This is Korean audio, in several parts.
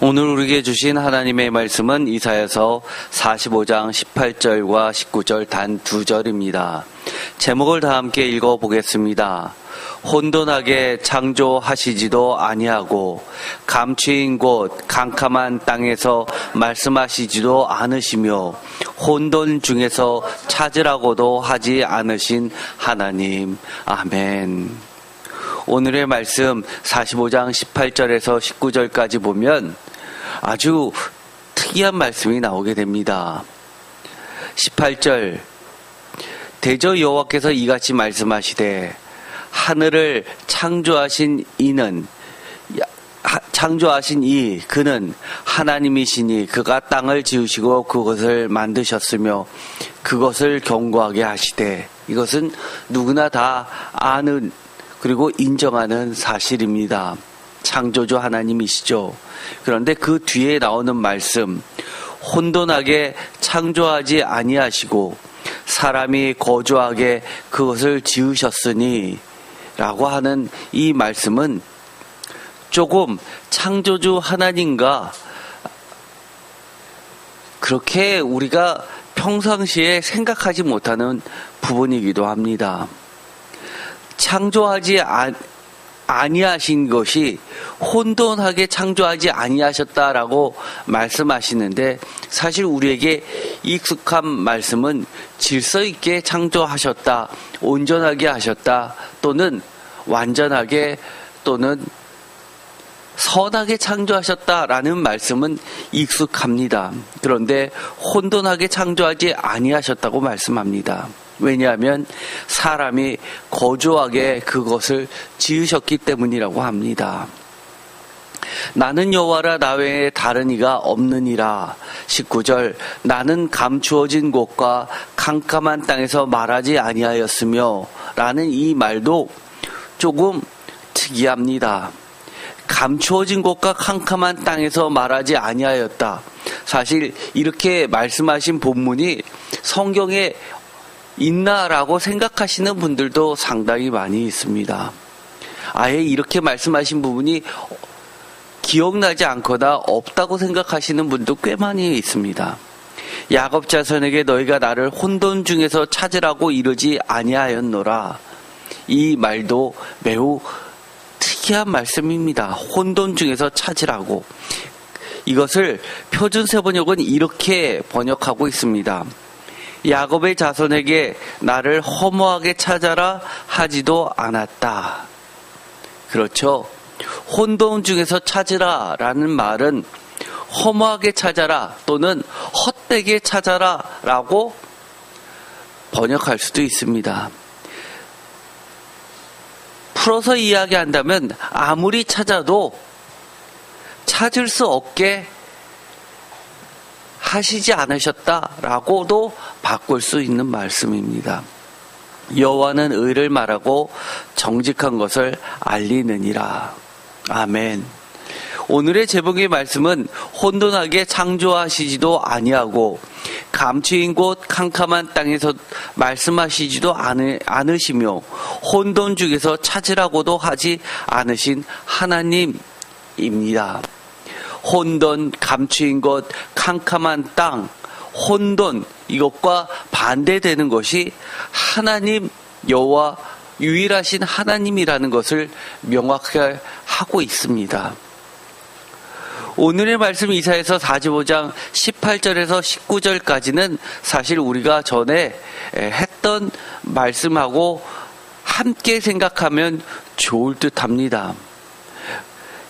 오늘 우리에게 주신 하나님의 말씀은 이사야서 45장 18절과 19절 단 2절입니다. 제목을 다 함께 읽어보겠습니다. 혼돈하게 창조하시지도 아니하고 감추인 곳 캄캄한 땅에서 말씀하시지도 않으시며 혼돈 중에서 찾으라고도 하지 않으신 하나님. 아멘. 오늘의 말씀 45장 18절에서 19절까지 보면 아주 특이한 말씀이 나오게 됩니다. 18절 대저 여호와께서 이같이 말씀하시되 하늘을 창조하신 그는 하나님이시니 그가 땅을 지으시고 그것을 만드셨으며 그것을 견고하게 하시되. 이것은 누구나 다 아는 그리고 인정하는 사실입니다. 창조주 하나님이시죠. 그런데 그 뒤에 나오는 말씀, 혼돈하게 창조하지 아니하시고 사람이 거주하게 그것을 지으셨으니 라고 하는 이 말씀은 조금 창조주 하나님과 그렇게 우리가 평상시에 생각하지 못하는 부분이기도 합니다. 창조하지 아니하신 것이 혼돈하게 창조하지 아니하셨다라고 말씀하시는데, 사실 우리에게 익숙한 말씀은 질서 있게 창조하셨다, 온전하게 하셨다, 또는 완전하게 또는 선하게 창조하셨다라는 말씀은 익숙합니다. 그런데 혼돈하게 창조하지 아니하셨다고 말씀합니다. 왜냐하면 사람이 거주하게 그것을 지으셨기 때문이라고 합니다. 나는 여호와라 나 외에 다른 이가 없느니라. 19절 나는 감추어진 곳과 캄캄한 땅에서 말하지 아니하였으며 라는 이 말도 조금 특이합니다. 감추어진 곳과 캄캄한 땅에서 말하지 아니하였다. 사실 이렇게 말씀하신 본문이 성경에 있나라고 생각하시는 분들도 상당히 많이 있습니다. 아예 이렇게 말씀하신 부분이 기억나지 않거나 없다고 생각하시는 분도 꽤 많이 있습니다. 야곱 자손에게 너희가 나를 혼돈 중에서 찾으라고 이르지 아니하였노라. 이 말도 매우 특이한 말씀입니다. 혼돈 중에서 찾으라고. 이것을 표준세번역은 이렇게 번역하고 있습니다. 야곱의 자손에게 나를 허무하게 찾아라 하지도 않았다. 그렇죠. 혼돈 중에서 찾으라 라는 말은 허무하게 찾아라 또는 헛되게 찾아라 라고 번역할 수도 있습니다. 풀어서 이야기한다면 아무리 찾아도 찾을 수 없게 하시지 않으셨다라고도 바꿀 수 있는 말씀입니다. 여호와는 의를 말하고 정직한 것을 알리느니라. 아멘. 오늘의 제목의 말씀은 혼돈하게 창조하시지도 아니하고 감추인 곳 캄캄한 땅에서 말씀하시지도 않으시며 혼돈 중에서 찾으라고도 하지 않으신 하나님입니다. 혼돈, 감추인 것, 캄캄한 땅, 혼돈, 이것과 반대되는 것이 하나님, 여호와, 유일하신 하나님이라는 것을 명확하게 하고 있습니다. 오늘의 말씀 이사야서 45장 18절에서 19절까지는 사실 우리가 전에 했던 말씀하고 함께 생각하면 좋을 듯 합니다.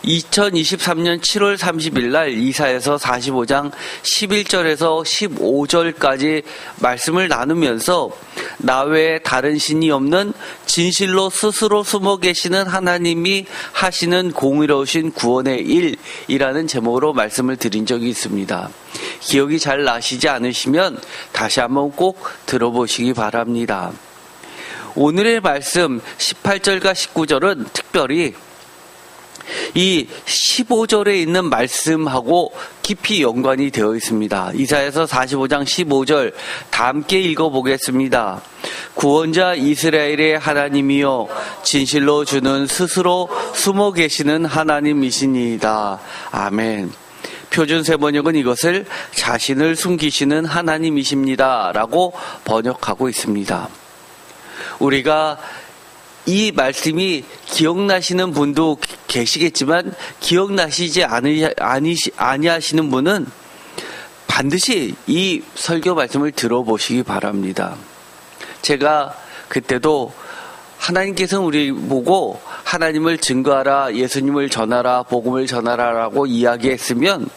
2023년 7월 30일 날 이사야서 45장 11절에서 15절까지 말씀을 나누면서 나 외에 다른 신이 없는 진실로 스스로 숨어 계시는 하나님이 하시는 공의로우신 구원의 일이라는 제목으로 말씀을 드린 적이 있습니다. 기억이 잘 나시지 않으시면 다시 한번 꼭 들어보시기 바랍니다. 오늘의 말씀 18절과 19절은 특별히 이 15절에 있는 말씀하고 깊이 연관이 되어 있습니다. 이사야서 45장 15절 다 함께 읽어보겠습니다. 구원자 이스라엘의 하나님이여 진실로 주는 스스로 숨어 계시는 하나님이시니이다. 아멘. 표준 세번역은 이것을 자신을 숨기시는 하나님이십니다 라고 번역하고 있습니다. 우리가 이 말씀이 기억나시는 분도 계시겠지만 기억나시지 아니하시는 분은 반드시 이 설교 말씀을 들어보시기 바랍니다. 제가 그때도 하나님께서는 우리 보고 하나님을 증거하라, 예수님을 전하라, 복음을 전하라라고 이야기했으면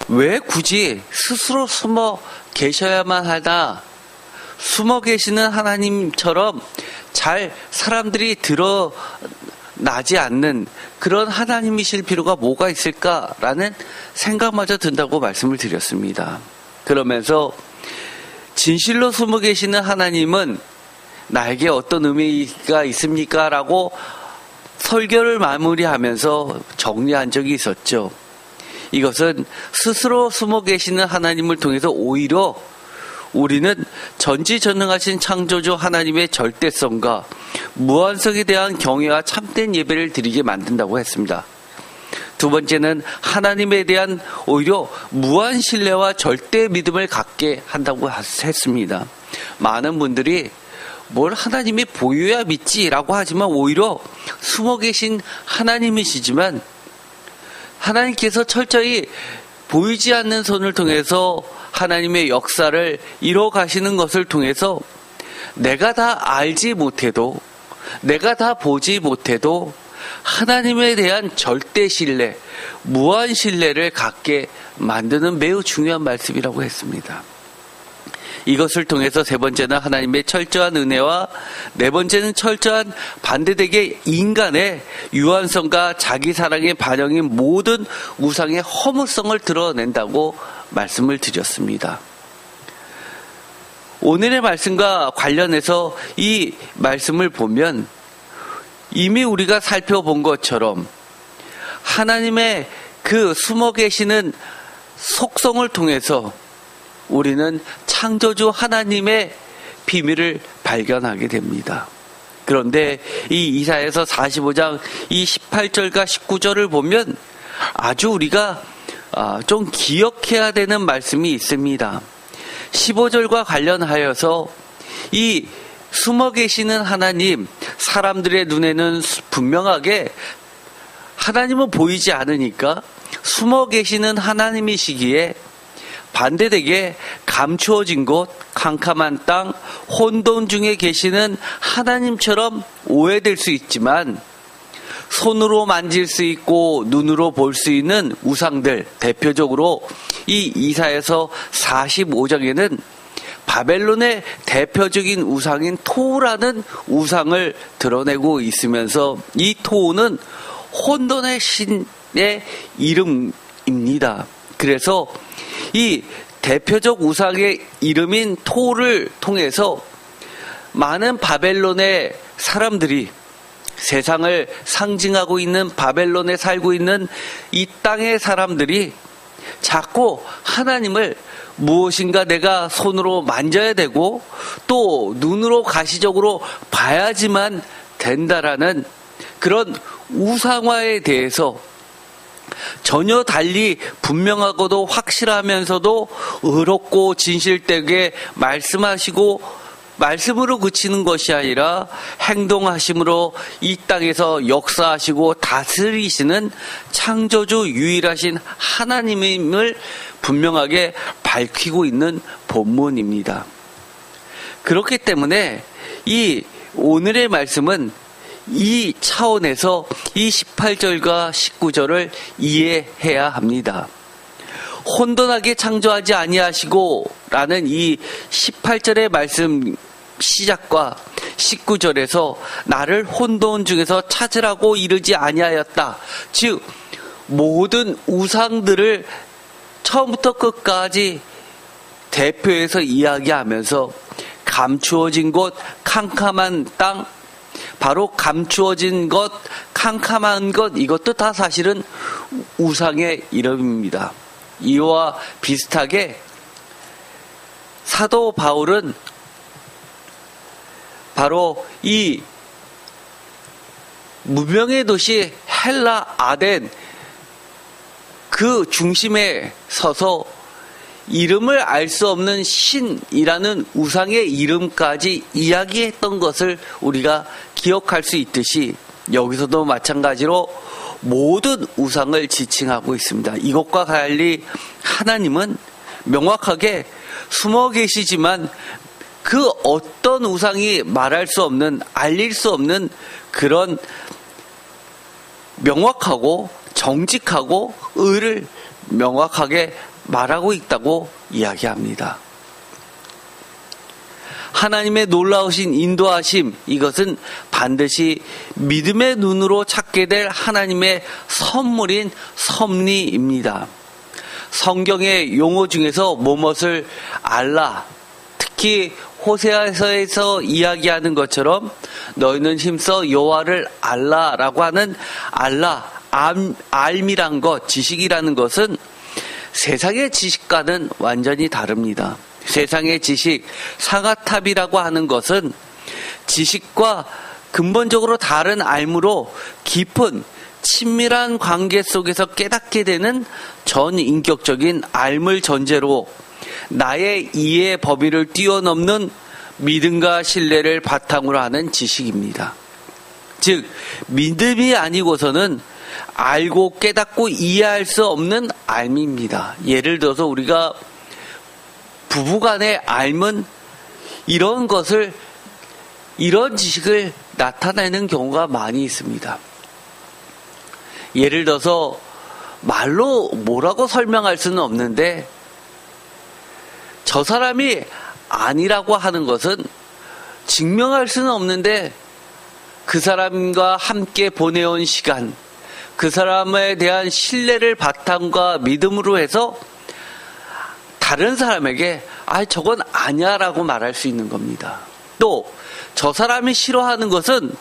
왜 굳이 스스로 숨어 계셔야만 하나? 숨어 계시는 하나님처럼 잘 사람들이 드러나지 않는 그런 하나님이실 필요가 뭐가 있을까라는 생각마저 든다고 말씀을 드렸습니다. 그러면서 진실로 숨어 계시는 하나님은 나에게 어떤 의미가 있습니까? 라고 설교를 마무리하면서 정리한 적이 있었죠. 이것은 스스로 숨어 계시는 하나님을 통해서 오히려 우리는 전지전능하신 창조주 하나님의 절대성과 무한성에 대한 경외와 참된 예배를 드리게 만든다고 했습니다. 두 번째는 하나님에 대한 오히려 무한 신뢰와 절대 믿음을 갖게 한다고 했습니다. 많은 분들이 뭘 하나님이 보여야 믿지라고 하지만 오히려 숨어 계신 하나님이시지만 하나님께서 철저히 보이지 않는 손을 통해서 하나님의 역사를 이뤄 가시는 것을 통해서 내가 다 알지 못해도, 내가 다 보지 못해도 하나님에 대한 절대 신뢰, 무한 신뢰를 갖게 만드는 매우 중요한 말씀이라고 했습니다. 이것을 통해서 세 번째는 하나님의 철저한 은혜와 네 번째는 철저한 반대되게 인간의 유한성과 자기 사랑의 반영인 모든 우상의 허무성을 드러낸다고 말씀을 드렸습니다. 오늘의 말씀과 관련해서 이 말씀을 보면 이미 우리가 살펴본 것처럼 하나님의 그 숨어 계시는 속성을 통해서 우리는 창조주 하나님의 비밀을 발견하게 됩니다. 그런데 이 이사야서 45장 이 18절과 19절을 보면 아주 우리가 좀 기억해야 되는 말씀이 있습니다. 15절과 관련하여서 이 숨어 계시는 하나님, 사람들의 눈에는 분명하게 하나님은 보이지 않으니까 숨어 계시는 하나님이시기에 반대되게 감추어진 곳, 캄캄한 땅, 혼돈 중에 계시는 하나님처럼 오해될 수 있지만 손으로 만질 수 있고 눈으로 볼 수 있는 우상들, 대표적으로 이 이사야서 45장에는 바벨론의 대표적인 우상인 토우라는 우상을 드러내고 있으면서 이 토우는 혼돈의 신의 이름입니다. 그래서 이 대표적 우상의 이름인 토우를 통해서 많은 바벨론의 사람들이 세상을 상징하고 있는 바벨론에 살고 있는 이 땅의 사람들이 자꾸 하나님을 무엇인가 내가 손으로 만져야 되고 또 눈으로 가시적으로 봐야지만 된다라는 그런 우상화에 대해서 전혀 달리 분명하고도 확실하면서도 의롭고 진실되게 말씀하시고 말씀으로 그치는 것이 아니라 행동하심으로 이 땅에서 역사하시고 다스리시는 창조주 유일하신 하나님임을 분명하게 밝히고 있는 본문입니다. 그렇기 때문에 이 오늘의 말씀은 이 차원에서 이 18절과 19절을 이해해야 합니다. 혼돈하게 창조하지 아니하시고 라는 이 18절의 말씀 시작과 19절에서 나를 혼돈 중에서 찾으라고 이르지 아니하였다. 즉 모든 우상들을 처음부터 끝까지 대표해서 이야기하면서 감추어진 곳, 캄캄한 땅, 바로 감추어진 것, 캄캄한 것, 이것도 다 사실은 우상의 이름입니다. 이와 비슷하게 사도 바울은 바로 이 무명의 도시 헬라 아덴, 그 중심에 서서 이름을 알 수 없는 신이라는 우상의 이름까지 이야기했던 것을 우리가 기억할 수 있듯이 여기서도 마찬가지로 모든 우상을 지칭하고 있습니다. 이것과 달리 하나님은 명확하게 숨어 계시지만 그 어떤 우상이 말할 수 없는, 알릴 수 없는 그런 명확하고 정직하고 의를 명확하게 말하고 있다고 이야기합니다. 하나님의 놀라우신 인도하심, 이것은 반드시 믿음의 눈으로 찾게 될 하나님의 선물인 섭리입니다. 성경의 용어 중에서 무엇을 알라, 특히 호세아서에서 이야기하는 것처럼 너희는 힘써 여호와를 알라라고 하는 알라, 알미란 것, 지식이라는 것은 세상의 지식과는 완전히 다릅니다. 세상의 지식, 상아탑이라고 하는 것은 지식과 근본적으로 다른 알무로 깊은 친밀한 관계 속에서 깨닫게 되는 전인격적인 알물 전제로 나의 이해 범위를 뛰어넘는 믿음과 신뢰를 바탕으로 하는 지식입니다. 즉, 믿음이 아니고서는 알고 깨닫고 이해할 수 없는 알미입니다. 예를 들어서 우리가 부부간의 알면 이런 지식을 나타내는 경우가 많이 있습니다. 예를 들어서 말로 뭐라고 설명할 수는 없는데 저 사람이 아니라고 하는 것은 증명할 수는 없는데 그 사람과 함께 보내온 시간, 그 사람에 대한 신뢰를 바탕과 믿음으로 해서 다른 사람에게 저건 아니야 라고 말할 수 있는 겁니다. 또 저 사람이 싫어하는 것은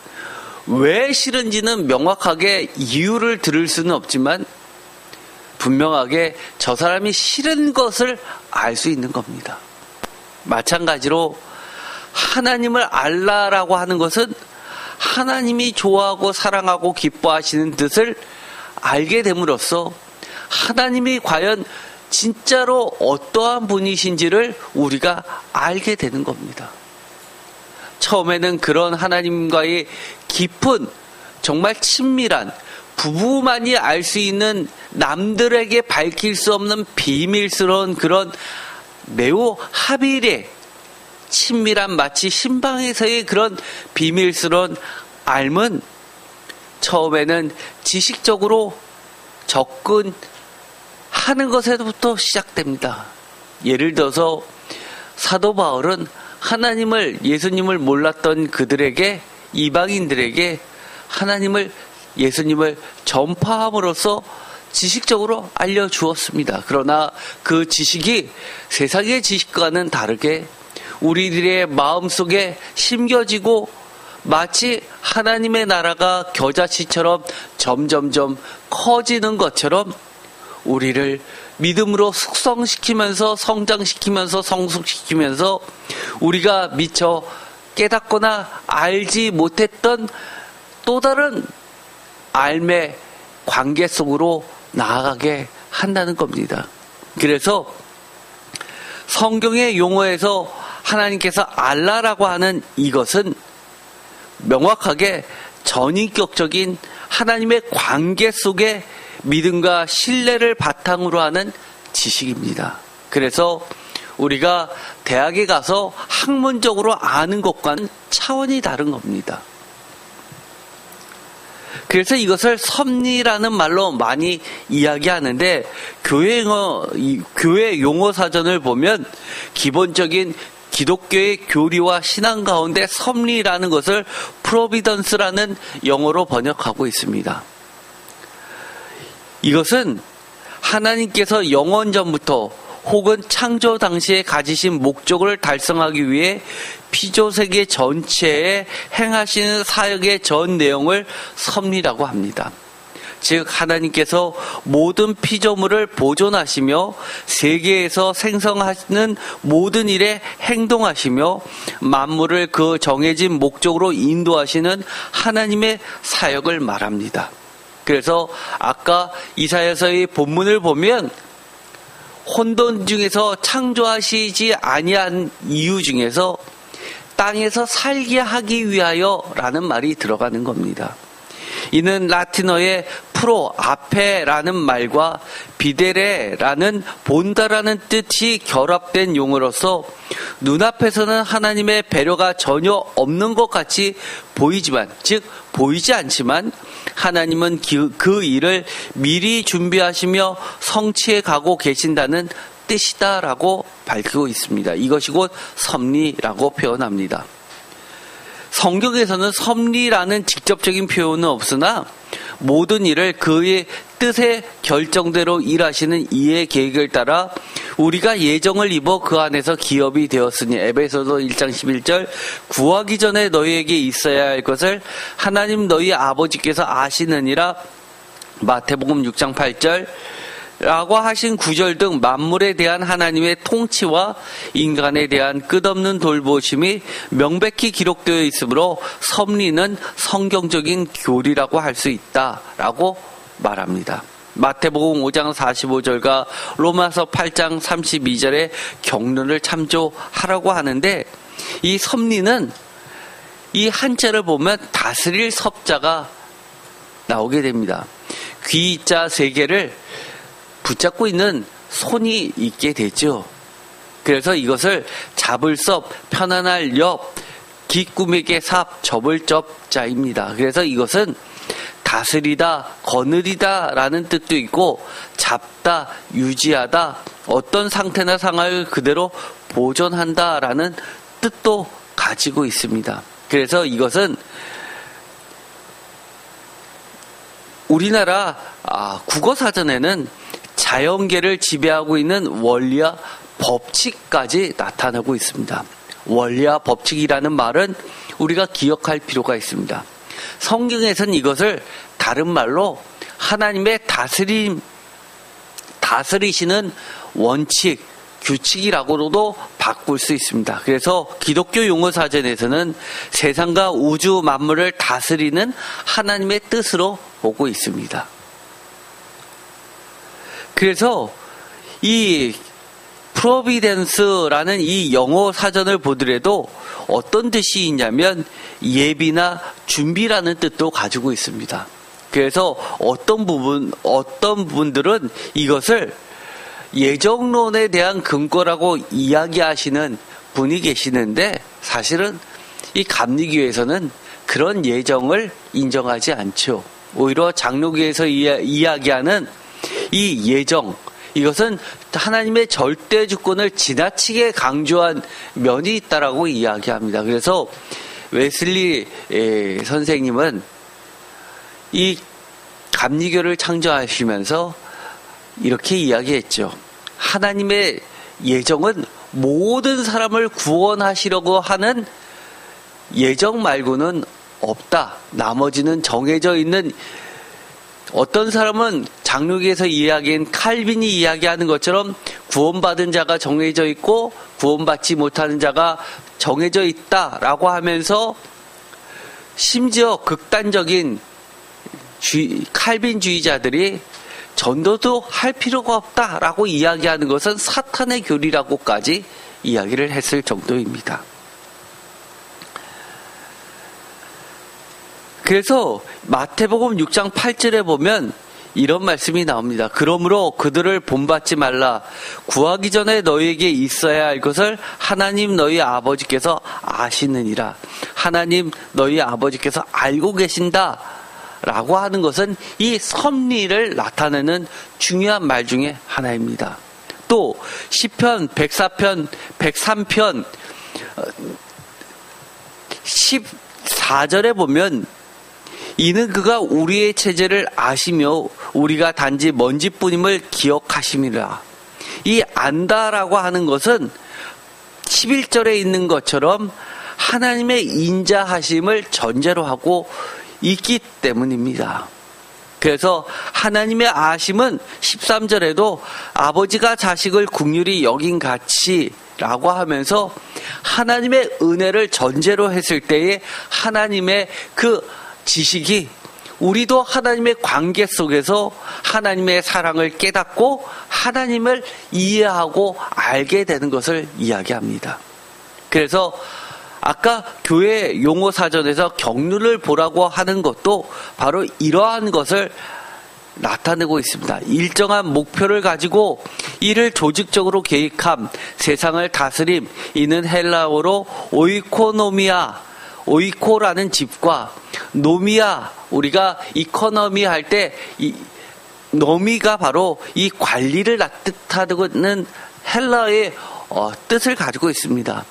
왜 싫은지는 명확하게 이유를 들을 수는 없지만 분명하게 저 사람이 싫은 것을 알 수 있는 겁니다. 마찬가지로 하나님을 알라라고 하는 것은 하나님이 좋아하고 사랑하고 기뻐하시는 뜻을 알게 됨으로써 하나님이 과연 진짜로 어떠한 분이신지를 우리가 알게 되는 겁니다. 처음에는 그런 하나님과의 깊은 정말 친밀한 부부만이 알 수 있는 남들에게 밝힐 수 없는 비밀스러운 그런 매우 하빌의 친밀한 마치 신방에서의 그런 비밀스러운 알은 처음에는 지식적으로 접근하는 것에부터 시작됩니다. 예를 들어서 사도 바울은 하나님을, 예수님을 몰랐던 그들에게, 이방인들에게 하나님을, 예수님을 전파함으로써 지식적으로 알려주었습니다. 그러나 그 지식이 세상의 지식과는 다르게 우리들의 마음속에 심겨지고 마치 하나님의 나라가 겨자씨처럼 점점점 커지는 것처럼 우리를 믿음으로 숙성시키면서 성장시키면서 성숙시키면서 우리가 미처 깨닫거나 알지 못했던 또 다른 삶의 관계 속으로 나아가게 한다는 겁니다. 그래서 성경의 용어에서 하나님께서 알라라고 하는 이것은 명확하게 전인격적인 하나님의 관계 속에 믿음과 신뢰를 바탕으로 하는 지식입니다. 그래서 우리가 대학에 가서 학문적으로 아는 것과는 차원이 다른 겁니다. 그래서 이것을 섭리라는 말로 많이 이야기하는데 교회 용어 사전을 보면 기본적인 기독교의 교리와 신앙 가운데 섭리라는 것을 프로비던스라는 영어로 번역하고 있습니다. 이것은 하나님께서 영원전부터 혹은 창조 당시에 가지신 목적을 달성하기 위해 피조세계 전체에 행하시는 사역의 전 내용을 섭리라고 합니다. 즉 하나님께서 모든 피조물을 보존하시며 세계에서 생성하시는 모든 일에 행동하시며 만물을 그 정해진 목적으로 인도하시는 하나님의 사역을 말합니다. 그래서 아까 이사야서의 본문을 보면 혼돈 중에서 창조하시지 아니한 이유 중에서 땅에서 살게 하기 위하여라는 말이 들어가는 겁니다. 이는 라틴어의 프로, 앞에라는 말과 비데레라는 본다라는 뜻이 결합된 용어로서 눈앞에서는 하나님의 배려가 전혀 없는 것 같이 보이지만, 즉 보이지 않지만 하나님은 그 일을 미리 준비하시며 성취해 가고 계신다는 뜻이다라고 밝히고 있습니다. 이것이 곧 섭리라고 표현합니다. 성경에서는 섭리라는 직접적인 표현은 없으나 모든 일을 그의 뜻의 결정대로 일하시는 이의 계획을 따라 우리가 예정을 입어 그 안에서 기업이 되었으니 에베소서 1장 11절 구하기 전에 너희에게 있어야 할 것을 하나님 너희 아버지께서 아시느니라 마태복음 6장 8절 라고 하신 구절 등 만물에 대한 하나님의 통치와 인간에 대한 끝없는 돌보심이 명백히 기록되어 있으므로 섭리는 성경적인 교리라고 할 수 있다라고 말합니다. 마태복음 5장 45절과 로마서 8장 32절의 경륜을 참조하라고 하는데 이 섭리는 이 한자를 보면 다스릴 섭자가 나오게 됩니다. 귀자 세 개를 붙잡고 있는 손이 있게 되죠. 그래서 이것을 잡을 섭, 편안할 엽, 기꾸미게 삽, 접을 접자입니다. 그래서 이것은 다스리다, 거느리다 라는 뜻도 있고 잡다, 유지하다, 어떤 상태나 상황을 그대로 보존한다 라는 뜻도 가지고 있습니다. 그래서 이것은 우리나라 국어사전에는 자연계를 지배하고 있는 원리와 법칙까지 나타나고 있습니다. 원리와 법칙이라는 말은 우리가 기억할 필요가 있습니다. 성경에서는 이것을 다른 말로 하나님의 다스리시는 원칙, 규칙이라고도 바꿀 수 있습니다. 그래서 기독교 용어사전에서는 세상과 우주 만물을 다스리는 하나님의 뜻으로 보고 있습니다. 그래서 이 프로비덴스라는 이 영어 사전을 보더라도 어떤 뜻이 있냐면 예비나 준비라는 뜻도 가지고 있습니다. 그래서 어떤 분들은 이것을 예정론에 대한 근거라고 이야기하시는 분이 계시는데 사실은 이 감리교에서는 그런 예정을 인정하지 않죠. 오히려 장로교에서 이야기하는 이 예정, 이것은 하나님의 절대 주권을 지나치게 강조한 면이 있다라고 이야기합니다. 그래서 웨슬리 선생님은 이 감리교를 창조하시면서 이렇게 이야기했죠. 하나님의 예정은 모든 사람을 구원하시려고 하는 예정 말고는 없다. 나머지는 정해져 있는, 어떤 사람은 장로교에서 이야기한 칼빈이 이야기하는 것처럼 구원받은 자가 정해져 있고 구원받지 못하는 자가 정해져 있다라고 하면서 심지어 극단적인 칼빈주의자들이 전도도 할 필요가 없다라고 이야기하는 것은 사탄의 교리라고까지 이야기를 했을 정도입니다. 그래서 마태복음 6장 8절에 보면 이런 말씀이 나옵니다. 그러므로 그들을 본받지 말라. 구하기 전에 너희에게 있어야 할 것을 하나님 너희 아버지께서 아시느니라. 하나님 너희 아버지께서 알고 계신다 라고 하는 것은 이 섭리를 나타내는 중요한 말 중에 하나입니다. 또 시편 104편 103편 14절에 보면 이는 그가 우리의 체제를 아시며 우리가 단지 먼지뿐임을 기억하심이라. 이 안다라고 하는 것은 11절에 있는 것처럼 하나님의 인자하심을 전제로 하고 있기 때문입니다. 그래서 하나님의 아심은 13절에도 아버지가 자식을 긍휼히 여긴 같이 라고 하면서 하나님의 은혜를 전제로 했을 때에 하나님의 그 지식이 우리도 하나님의 관계 속에서 하나님의 사랑을 깨닫고 하나님을 이해하고 알게 되는 것을 이야기합니다. 그래서 아까 교회 용어 사전에서 경륜을 보라고 하는 것도 바로 이러한 것을 나타내고 있습니다. 일정한 목표를 가지고 이를 조직적으로 계획함, 세상을 다스림, 이는 헬라어로 오이코노미아, 오이코라는 집과 노미아, 우리가 이코노미 할 때 이 노미가 바로 이 관리를 뜻하는 헬라어의 뜻을 가지고 있습니다.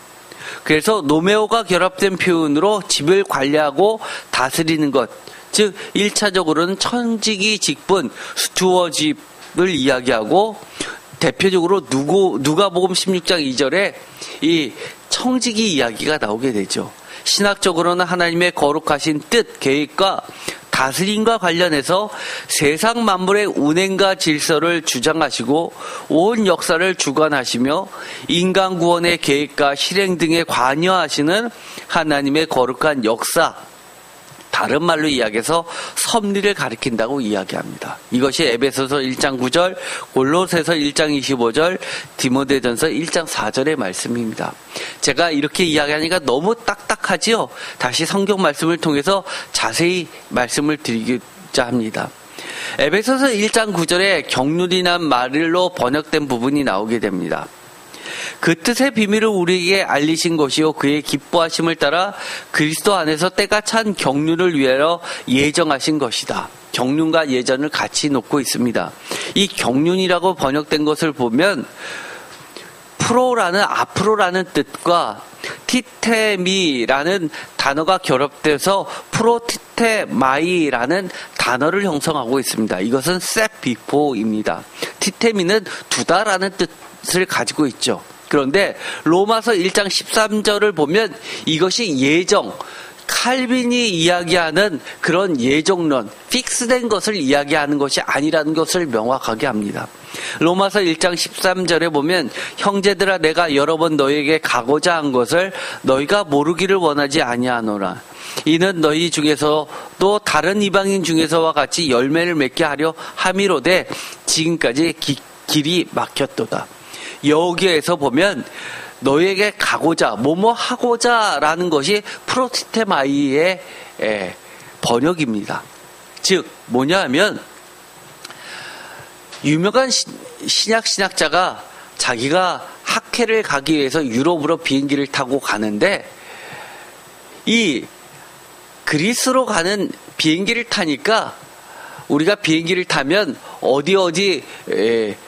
그래서 노메오가 결합된 표현으로 집을 관리하고 다스리는 것, 즉 1차적으로는 천지기 직분, 스튜어집을 이야기하고 대표적으로 누가복음 16장 2절에 이 청지기 이야기가 나오게 되죠. 신학적으로는 하나님의 거룩하신 뜻, 계획과 다스림과 관련해서 세상 만물의 운행과 질서를 주장하시고 온 역사를 주관하시며 인간 구원의 계획과 실행 등에 관여하시는 하나님의 거룩한 역사, 다른 말로 이야기해서 섭리를 가리킨다고 이야기합니다. 이것이 에베소서 1장 9절, 골로새서 1장 25절, 디모데전서 1장 4절의 말씀입니다. 제가 이렇게 이야기하니까 너무 딱딱하지요? 다시 성경 말씀을 통해서 자세히 말씀을 드리고자 합니다. 에베소서 1장 9절에 경륜이란 말로 번역된 부분이 나오게 됩니다. 그 뜻의 비밀을 우리에게 알리신 것이요 그의 기뻐하심을 따라 그리스도 안에서 때가 찬 경륜을 위하여 예정하신 것이다. 경륜과 예전을 같이 놓고 있습니다. 이 경륜이라고 번역된 것을 보면 앞으로라는 뜻과 티테미라는 단어가 결합돼서 프로티테마이라는 단어를 형성하고 있습니다. 이것은 set before입니다. 티테미는 두다라는 뜻을 가지고 있죠. 그런데 로마서 1장 13절을 보면 이것이 예정, 칼빈이 이야기하는 그런 예정론, 픽스된 것을 이야기하는 것이 아니라는 것을 명확하게 합니다. 로마서 1장 13절에 보면 형제들아 내가 여러 번 너희에게 가고자 한 것을 너희가 모르기를 원하지 아니하노라. 이는 너희 중에서도 다른 이방인 중에서와 같이 열매를 맺게 하려 함이로되 지금까지 길이 막혔도다. 여기에서 보면 너에게 가고자, 뭐뭐 하고자 라는 것이 프로티테마이의 번역입니다. 즉 뭐냐 하면 유명한 신약자가 자기가 학회를 가기 위해서 유럽으로 비행기를 타고 가는데 이 그리스로 가는 비행기를 타니까 우리가 비행기를 타면 어디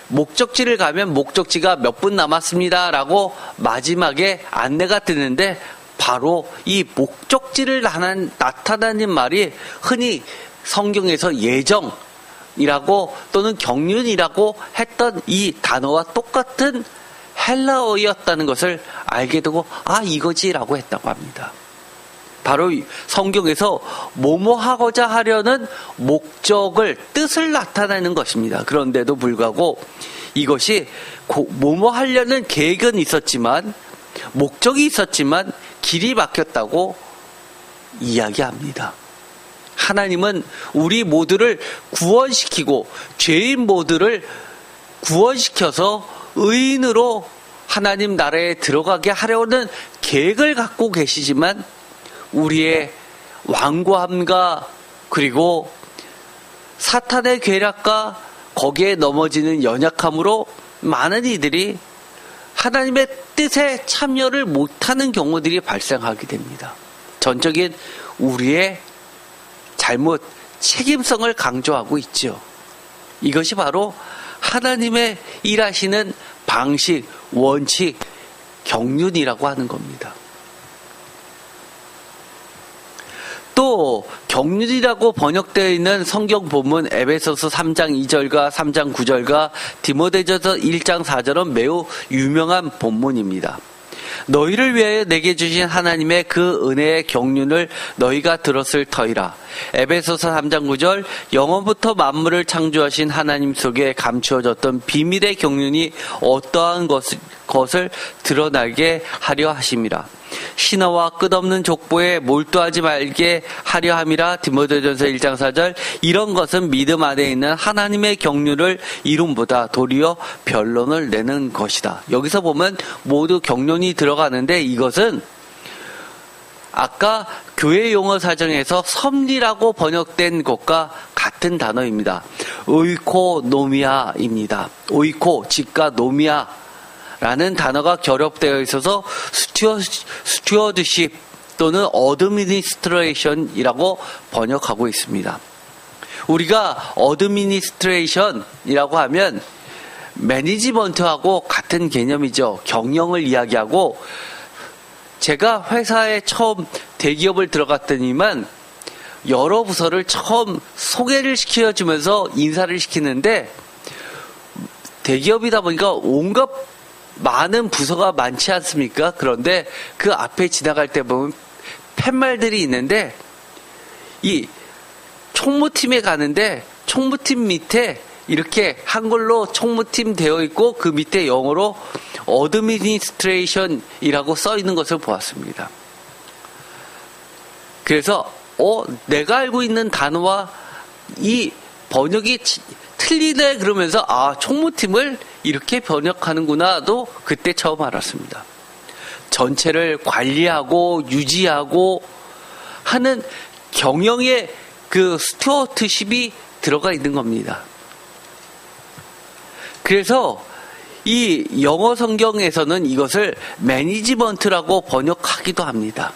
목적지를 가면 목적지가 몇 분 남았습니다라고 마지막에 안내가 뜨는데 바로 이 목적지를 나타내는 말이 흔히 성경에서 예정이라고 또는 경륜이라고 했던 이 단어와 똑같은 헬라어였다는 것을 알게 되고 이거지라고 했다고 합니다. 바로 성경에서 뭐뭐 하고자 하려는 목적을, 뜻을 나타내는 것입니다. 그런데도 불구하고 이것이 뭐뭐 하려는 계획은 있었지만, 목적이 있었지만 길이 막혔다고 이야기합니다. 하나님은 우리 모두를 구원시키고 죄인 모두를 구원시켜서 의인으로 하나님 나라에 들어가게 하려는 계획을 갖고 계시지만 우리의 완고함과 그리고 사탄의 괴락과 거기에 넘어지는 연약함으로 많은 이들이 하나님의 뜻에 참여를 못하는 경우들이 발생하게 됩니다. 전적인 우리의 잘못, 책임성을 강조하고 있죠. 이것이 바로 하나님의 일하시는 방식, 원칙, 경륜이라고 하는 겁니다. 또 경륜이라고 번역되어 있는 성경 본문 에베소서 3장 2절과 3장 9절과 디모데전서 1장 4절은 매우 유명한 본문입니다. 너희를 위하여 내게 주신 하나님의 그 은혜의 경륜을 너희가 들었을 터이라. 에베소서 3장 9절 영원부터 만물을 창조하신 하나님 속에 감추어졌던 비밀의 경륜이 어떠한 것을 드러나게 하려 하심이라. 신하와 끝없는 족보에 몰두하지 말게 하려 함이라. 디모데전서 1장 4절. 이런 것은 믿음 안에 있는 하나님의 경륜을 이룸보다 도리어 변론을 내는 것이다. 여기서 보면 모두 경륜이 들어가는데 이것은 아까 교회 용어 사정에서 섭리라고 번역된 것과 같은 단어입니다. 오이코노미아입니다. 오이코, 직과 노미아라는 단어가 결합되어 있어서 스튜어드십 또는 어드미니스트레이션이라고 번역하고 있습니다. 우리가 어드미니스트레이션이라고 하면 매니지먼트하고 같은 개념이죠. 경영을 이야기하고, 제가 회사에 처음 대기업을 들어갔더니만 여러 부서를 처음 소개를 시켜주면서 인사를 시키는데, 대기업이다 보니까 온갖 많은 부서가 많지 않습니까? 그런데 그 앞에 지나갈 때 보면 팻말들이 있는데, 이 총무팀에 가는데 총무팀 밑에 이렇게 한글로 총무팀 되어 있고 그 밑에 영어로 어드미니스트레이션이라고 써 있는 것을 보았습니다. 그래서 내가 알고 있는 단어와 이 번역이 틀리네 그러면서 총무팀을 이렇게 번역하는구나도 그때 처음 알았습니다. 전체를 관리하고 유지하고 하는 경영의 그 스튜어드십이 들어가 있는 겁니다. 그래서 이 영어 성경에서는 이것을 매니지먼트라고 번역하기도 합니다.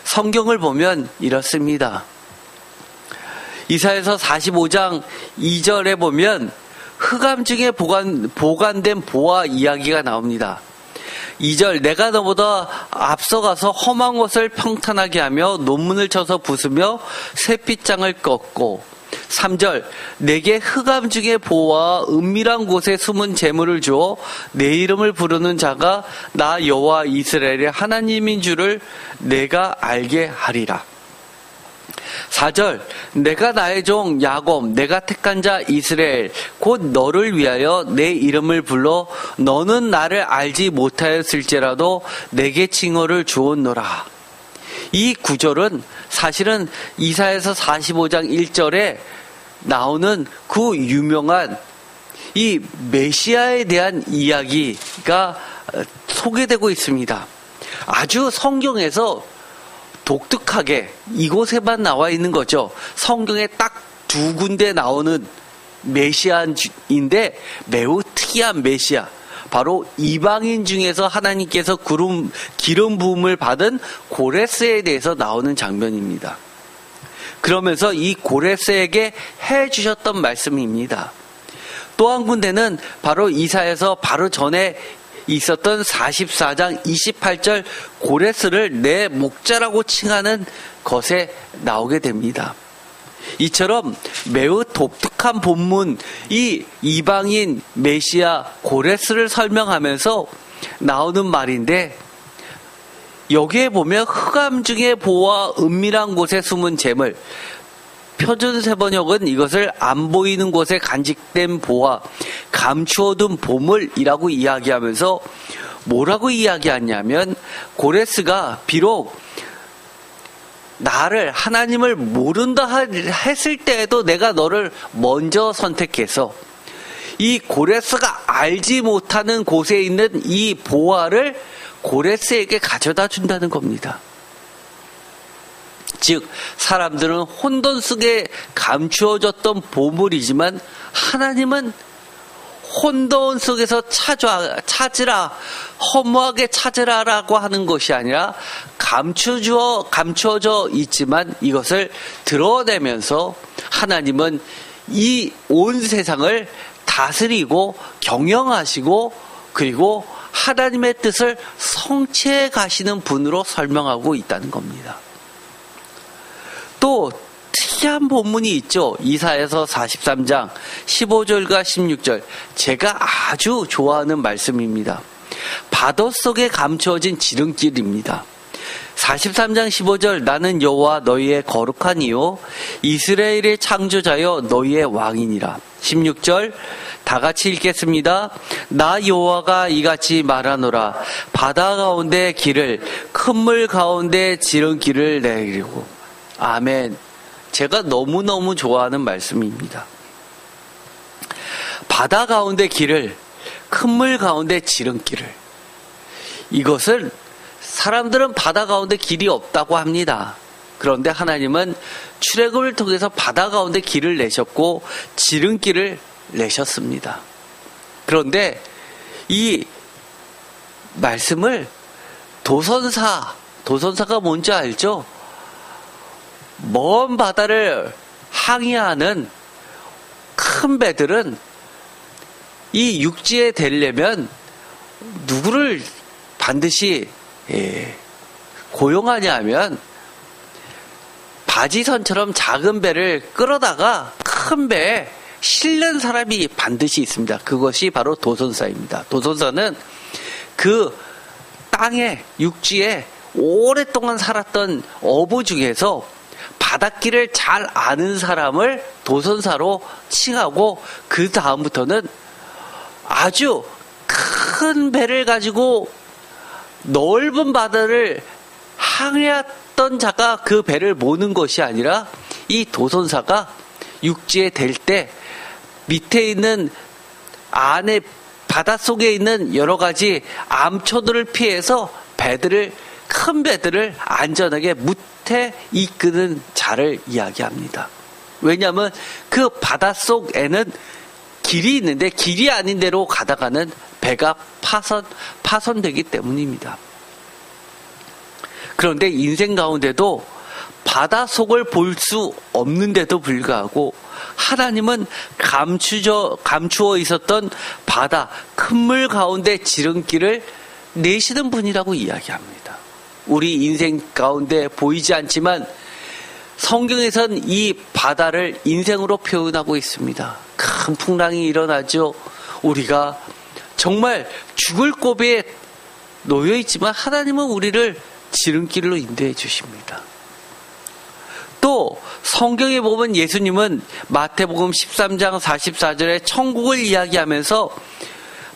성경을 보면 이렇습니다. 이사야서 45장 2절에 보면 흑암 중에 보관된 보화 이야기가 나옵니다. 2절, 내가 너보다 앞서가서 험한 곳을 평탄하게 하며 논문을 쳐서 부수며 새핏장을 꺾고, 3절, 내게 흑암 중에 보화와 은밀한 곳에 숨은 재물을 주어 내 이름을 부르는 자가 나 여호와 이스라엘의 하나님인 줄을 내가 알게 하리라. 4절, 내가 나의 종 야곱, 내가 택한 자 이스라엘, 곧 너를 위하여 내 이름을 불러 너는 나를 알지 못하였을지라도 내게 칭호를 주었노라. 이 구절은 사실은 이사야서 45장 1절에 나오는 그 유명한 이 메시아에 대한 이야기가 소개되고 있습니다. 아주 성경에서 독특하게 이곳에만 나와 있는 거죠. 성경에 딱 두 군데 나오는 메시아인데 매우 특이한 메시아. 바로 이방인 중에서 하나님께서 기름 부음을 받은 고레스에 대해서 나오는 장면입니다. 그러면서 이 고레스에게 해주셨던 말씀입니다. 또 한 군데는 바로 이사야서 바로 전에 있었던 44장 28절 고레스를 내 목자라고 칭하는 것에 나오게 됩니다. 이처럼 매우 독특한 본문, 이 이방인 메시아 고레스를 설명하면서 나오는 말인데, 여기에 보면 흑암 중에 보화 은밀한 곳에 숨은 재물, 표준세 번역은 이것을 안 보이는 곳에 간직된 보화, 감추어둔 보물이라고 이야기하면서 뭐라고 이야기하냐면, 고레스가 비록 나를, 하나님을 모른다 했을 때에도 내가 너를 먼저 선택해서 이 고레스가 알지 못하는 곳에 있는 이 보화를 고레스에게 가져다 준다는 겁니다. 즉 사람들은 혼돈 속에 감추어졌던 보물이지만 하나님은 혼돈 속에서 찾으라, 허무하게 찾으라라고 하는 것이 아니라 감추어져 있지만 이것을 드러내면서 하나님은 이 온 세상을 다스리고 경영하시고 그리고 하나님의 뜻을 성취해 가시는 분으로 설명하고 있다는 겁니다. 또 특이한 본문이 있죠. 이사야서 43장 15절과 16절. 제가 아주 좋아하는 말씀입니다. 바닷속에 감추어진 지름길입니다. 43장 15절 나는 여호와 너희의 거룩한 이요 이스라엘의 창조자여 너희의 왕이니라. 16절 다 같이 읽겠습니다. 나 여호와가 이같이 말하노라. 바다 가운데 길을 큰 물 가운데 지름길을 내리고. 아멘. 제가 너무너무 좋아하는 말씀입니다. 바다 가운데 길을 큰 물 가운데 지름길을. 이것은 사람들은 바다 가운데 길이 없다고 합니다. 그런데 하나님은 출애굽을 통해서 바다 가운데 길을 내셨고 지름길을 내셨습니다. 그런데 이 말씀을 도선사가 뭔지 알죠? 먼 바다를 항해하는 큰 배들은 이 육지에 대려면 누구를 반드시 고용하냐 하면 바지선처럼 작은 배를 끌어다가 큰 배에 실는 사람이 반드시 있습니다. 그것이 바로 도선사입니다. 도선사는 그 땅에 육지에 오랫동안 살았던 어부 중에서 바닷길을 잘 아는 사람을 도선사로 칭하고 그 다음부터는 아주 큰 배를 가지고 넓은 바다를 항해했던 자가 그 배를 모는 것이 아니라 이 도선사가 육지에 댈 때 밑에 있는 안에 바닷속에 있는 여러 가지 암초들을 피해서 큰 배들을 안전하게 무태 이끄는 자를 이야기합니다. 왜냐하면 그 바닷속에는 길이 있는데 길이 아닌 데로 가다가는 배가 파손되기 때문입니다. 그런데 인생 가운데도 바닷속을 볼 수 없는데도 불구하고 하나님은 감추어 있었던 바다, 큰 물 가운데 지름길을 내시는 분이라고 이야기합니다. 우리 인생 가운데 보이지 않지만 성경에선 이 바다를 인생으로 표현하고 있습니다. 큰 풍랑이 일어나죠. 우리가 정말 죽을 고비에 놓여 있지만 하나님은 우리를 지름길로 인도해 주십니다. 또 성경에 보면 예수님은 마태복음 13장 44절에 천국을 이야기하면서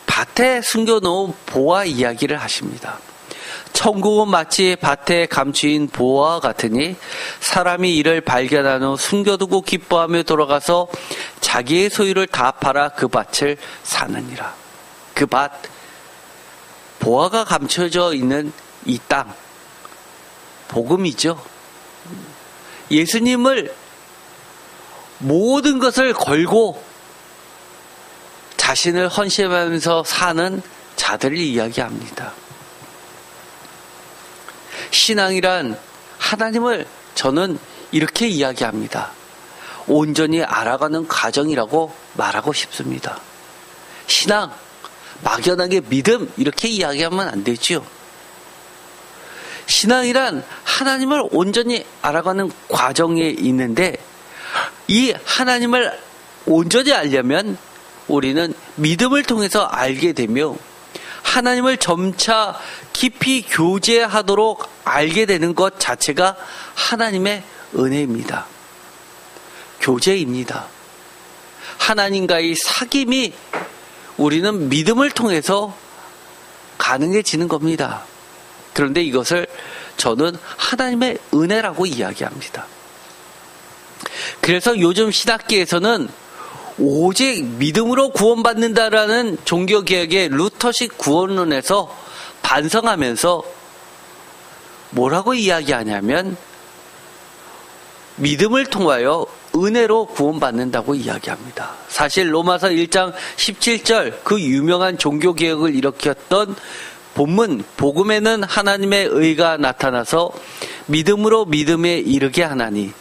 밭에 숨겨놓은 보화 이야기를 하십니다. 천국은 마치 밭에 감추인 보화와 같으니 사람이 이를 발견한 후 숨겨두고 기뻐하며 돌아가서 자기의 소유를 다 팔아 그 밭을 사느니라. 그 밭, 보화가 감춰져 있는 이 땅, 복음이죠. 예수님을 모든 것을 걸고 자신을 헌신하면서 사는 자들을 이야기합니다. 신앙이란 하나님을 저는 이렇게 이야기합니다. 온전히 알아가는 과정이라고 말하고 싶습니다. 신앙, 막연하게 믿음 이렇게 이야기하면 안 되죠. 신앙이란 하나님을 온전히 알아가는 과정에 있는데 이 하나님을 온전히 알려면 우리는 믿음을 통해서 알게 되며 하나님을 점차 깊이 교제하도록 알게 되는 것 자체가 하나님의 은혜입니다. 교제입니다. 하나님과의 사귐이 우리는 믿음을 통해서 가능해지는 겁니다. 그런데 이것을 저는 하나님의 은혜라고 이야기합니다. 그래서 요즘 신학계에서는 오직 믿음으로 구원받는다라는 종교개혁의 루터식 구원론에서 반성하면서 뭐라고 이야기하냐면 믿음을 통하여 은혜로 구원받는다고 이야기합니다. 사실 로마서 1장 17절 그 유명한 종교개혁을 일으켰던 본문 복음에는 하나님의 의가 나타나서 믿음으로 믿음에 이르게 하나니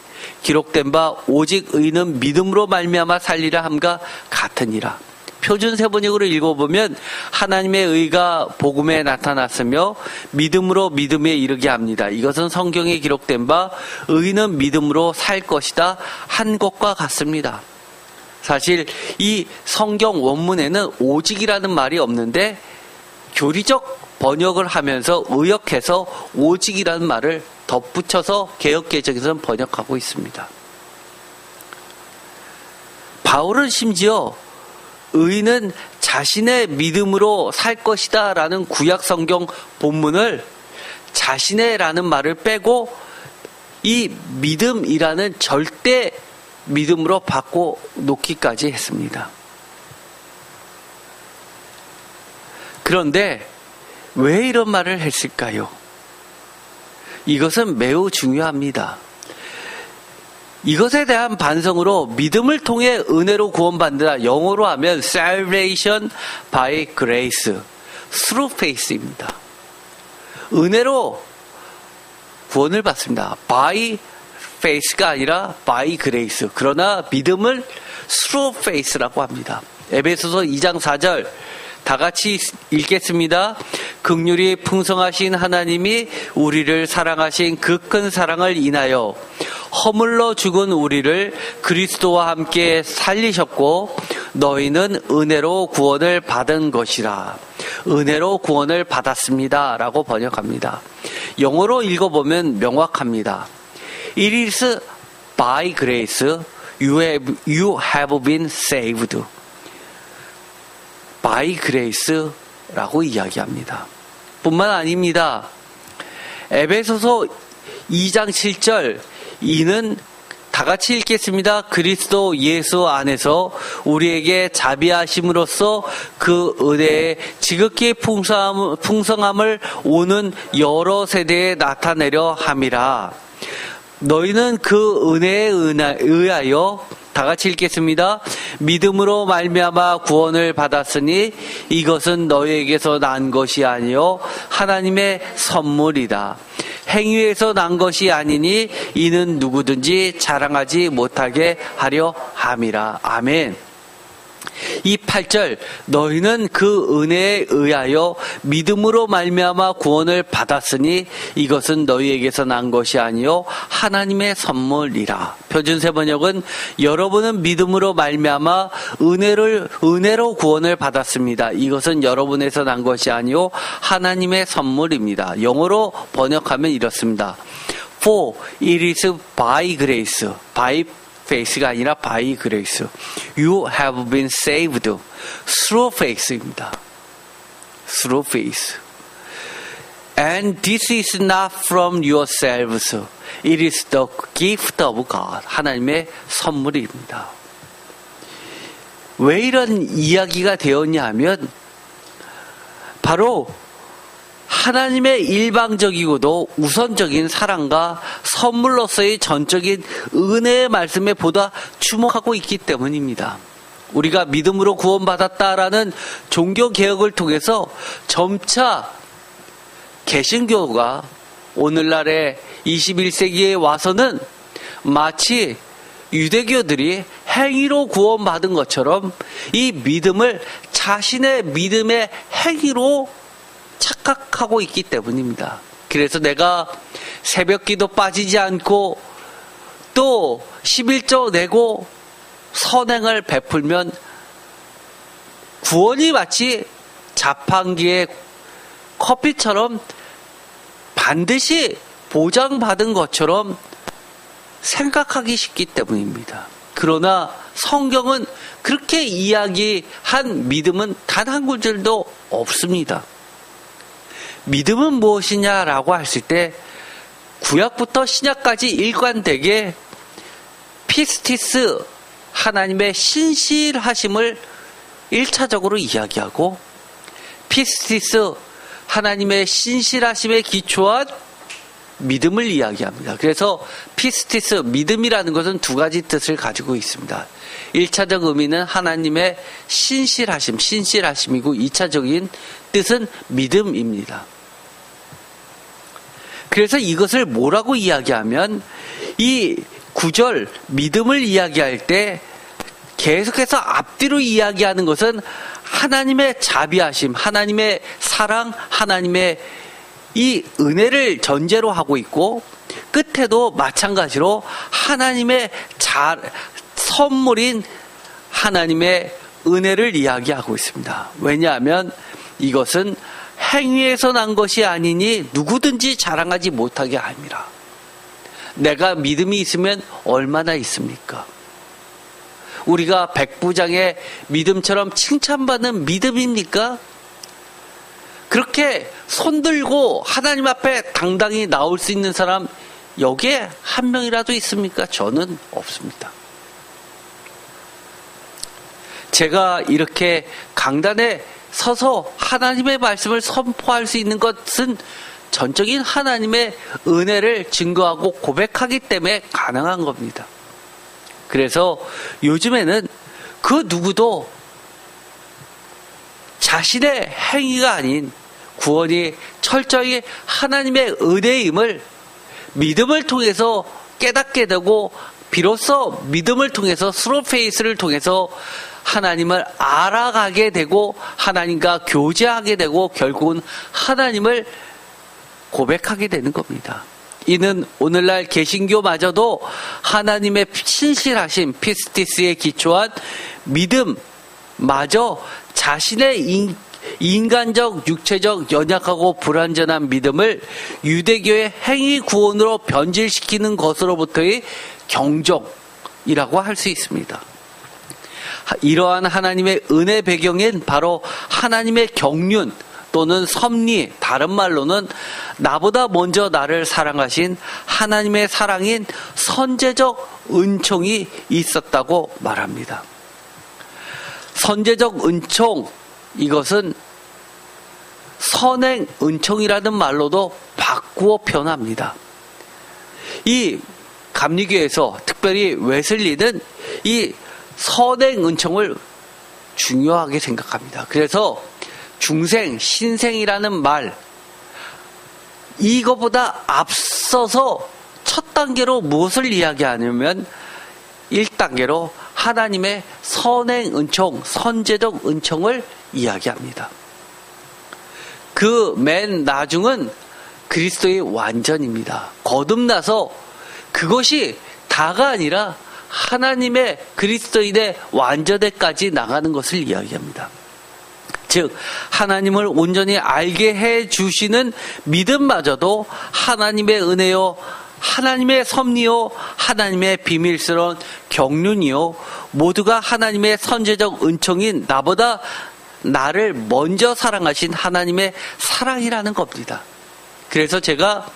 기록된 바 오직 의는 믿음으로 말미암아 살리라 함과 같으니라. 표준 세번역으로 읽어보면 하나님의 의가 복음에 나타났으며 믿음으로 믿음에 이르게 합니다. 이것은 성경에 기록된 바 의는 믿음으로 살 것이다 한 것과 같습니다. 사실 이 성경 원문에는 오직이라는 말이 없는데 교리적 번역을 하면서 의역해서 오직이라는 말을 덧붙여서 개역개정에서는 번역하고 있습니다. 바울은 심지어 의인은 자신의 믿음으로 살 것이다 라는 구약 성경 본문을 자신의 라는 말을 빼고 이 믿음이라는 절대 믿음으로 바꿔 놓기까지 했습니다. 그런데 왜 이런 말을 했을까요? 이것은 매우 중요합니다. 이것에 대한 반성으로 믿음을 통해 은혜로 구원받는다. 영어로 하면 salvation by grace, through faith입니다. 은혜로 구원을 받습니다. by faith가 아니라 by grace. 그러나 믿음을 through faith라고 합니다. 에베소서 2장 4절 다 같이 읽겠습니다. 긍휼이 풍성하신 하나님이 우리를 사랑하신 그 큰 사랑을 인하여 허물러 죽은 우리를 그리스도와 함께 살리셨고 너희는 은혜로 구원을 받은 것이라. 은혜로 구원을 받았습니다 라고 번역합니다. 영어로 읽어보면 명확합니다. It is by grace you have been saved. by grace라고 이야기합니다. 뿐만 아닙니다. 에베소서 2장 7절 이는 다 같이 읽겠습니다. 그리스도 예수 안에서 우리에게 자비하심으로써 그 은혜의 지극히 풍성함을 오는 여러 세대에 나타내려 함이라. 너희는 그 은혜에 의하여 다 같이 읽겠습니다. 믿음으로 말미암아 구원을 받았으니 이것은 너희에게서 난 것이 아니요 하나님의 선물이다. 행위에서 난 것이 아니니 이는 누구든지 자랑하지 못하게 하려 함이라. 아멘. 이 8절 너희는 그 은혜에 의하여 믿음으로 말미암아 구원을 받았으니 이것은 너희에게서 난 것이 아니요 하나님의 선물이라. 표준세 번역은 여러분은 믿음으로 말미암아 은혜로 구원을 받았습니다. 이것은 여러분에서 난 것이 아니요 하나님의 선물입니다. 영어로 번역하면 이렇습니다. For it is by grace, by faith가 아니라 by grace. You have been saved through faith입니다. Through faith. And this is not from yourselves. It is the gift of God. 하나님의 선물입니다. 왜 이런 이야기가 되었냐 하면 바로 하나님의 일방적이고도 우선적인 사랑과 선물로서의 전적인 은혜의 말씀에 보다 주목하고 있기 때문입니다. 우리가 믿음으로 구원받았다라는 종교개혁을 통해서 점차 개신교가 오늘날의 21세기에 와서는 마치 유대교들이 행위로 구원받은 것처럼 이 믿음을 자신의 믿음의 행위로 착각하고 있기 때문입니다. 그래서 내가 새벽기도 빠지지 않고 또 11조 내고 선행을 베풀면 구원이 마치 자판기의 커피처럼 반드시 보장받은 것처럼 생각하기 쉽기 때문입니다. 그러나 성경은 그렇게 이야기한 믿음은 단 한 구절도 없습니다. 믿음은 무엇이냐라고 했을 때 구약부터 신약까지 일관되게 피스티스 하나님의 신실하심을 1차적으로 이야기하고 피스티스 하나님의 신실하심에 기초한 믿음을 이야기합니다. 그래서 피스티스 믿음이라는 것은 두 가지 뜻을 가지고 있습니다. 1차적 의미는 하나님의 신실하심이고 2차적인 뜻은 믿음입니다. 그래서 이것을 뭐라고 이야기하면 이 구절 믿음을 이야기할 때 계속해서 앞뒤로 이야기하는 것은 하나님의 자비하심, 하나님의 사랑, 하나님의 이 은혜를 전제로 하고 있고 끝에도 마찬가지로 하나님의 선물인 하나님의 은혜를 이야기하고 있습니다. 왜냐하면 이것은 행위에서 난 것이 아니니 누구든지 자랑하지 못하게 함이라. 내가 믿음이 있으면 얼마나 있습니까? 우리가 백부장의 믿음처럼 칭찬받는 믿음입니까? 그렇게 손들고 하나님 앞에 당당히 나올 수 있는 사람 여기에 한 명이라도 있습니까? 저는 없습니다. 제가 이렇게 강단에 서서 하나님의 말씀을 선포할 수 있는 것은 전적인 하나님의 은혜를 증거하고 고백하기 때문에 가능한 겁니다. 그래서 요즘에는 그 누구도 자신의 행위가 아닌 구원이 철저히 하나님의 은혜임을 믿음을 통해서 깨닫게 되고 비로소 믿음을 통해서 스로 페이스를 통해서 하나님을 알아가게 되고 하나님과 교제하게 되고 결국은 하나님을 고백하게 되는 겁니다. 이는 오늘날 개신교마저도 하나님의 신실하신 피스티스에 기초한 믿음마저 자신의 인간적, 육체적, 연약하고 불완전한 믿음을 유대교의 행위 구원으로 변질시키는 것으로부터의 경종이라고 할 수 있습니다. 이러한 하나님의 은혜 배경엔 바로 하나님의 경륜 또는 섭리, 다른 말로는 나보다 먼저 나를 사랑하신 하나님의 사랑인 선제적 은총이 있었다고 말합니다. 선제적 은총, 이것은 선행 은총이라는 말로도 바꾸어 표현합니다. 이 감리교에서 특별히 웨슬리는 이 선행 은총을 중요하게 생각합니다. 그래서 중생, 신생이라는 말, 이거보다 앞서서 첫 단계로 무엇을 이야기하냐면 1단계로 하나님의 선행 은총, 선제적 은총을 이야기합니다. 그 맨 나중은 그리스도의 완전입니다. 거듭나서 그것이 다가 아니라 하나님의 그리스도인의 완전에까지 나가는 것을 이야기합니다. 즉 하나님을 온전히 알게 해주시는 믿음마저도 하나님의 은혜요, 하나님의 섭리요, 하나님의 비밀스러운 경륜이요, 모두가 하나님의 선제적 은총인 나보다 나를 먼저 사랑하신 하나님의 사랑이라는 겁니다. 그래서 제가